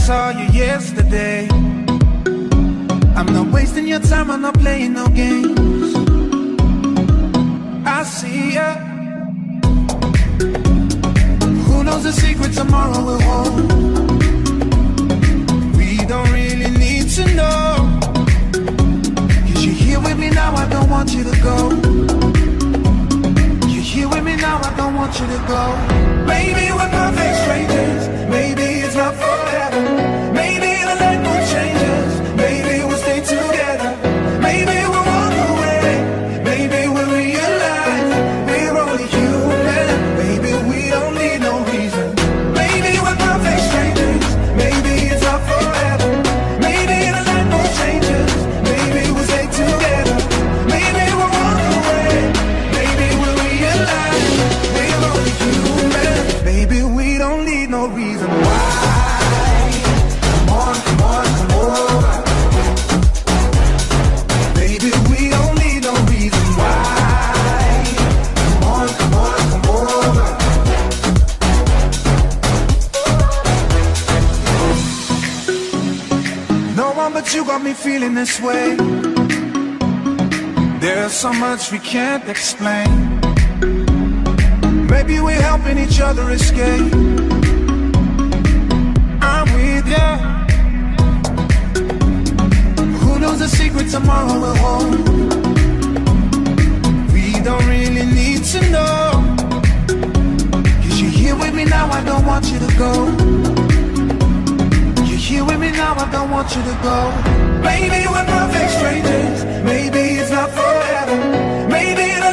saw you yesterday. I'm not wasting your time, I'm not playing no games. I see ya. Who knows the secret tomorrow will hold? We don't really need to know. Cause you're here with me now, I don't want you to go. You're here with me now, I don't want you to go. Maybe we're perfect strangers. Maybe it's not forever. Maybe the night will change us. Maybe we'll stay together. Maybe we'll walk away. Maybe we'll realize we're only human. Maybe we don't need no reason. Maybe we're perfect strangers. Maybe it's not forever. Maybe the night will change us. Maybe we'll stay together. Maybe we'll walk away. Maybe we'll realize we're only human. Maybe we don't need no reason why. Come on, come on, come over. Baby, we don't need no reason why. Come on, come on, come over. No one but you got me feeling this way. There's so much we can't explain. Maybe we're helping each other escape. I'm with ya. Who knows the secret tomorrow will hold? We don't really need to know. Cause you're here with me now, I don't want you to go. You're here with me now, I don't want you to go. Maybe we're perfect strangers. Maybe it's not forever. Maybe the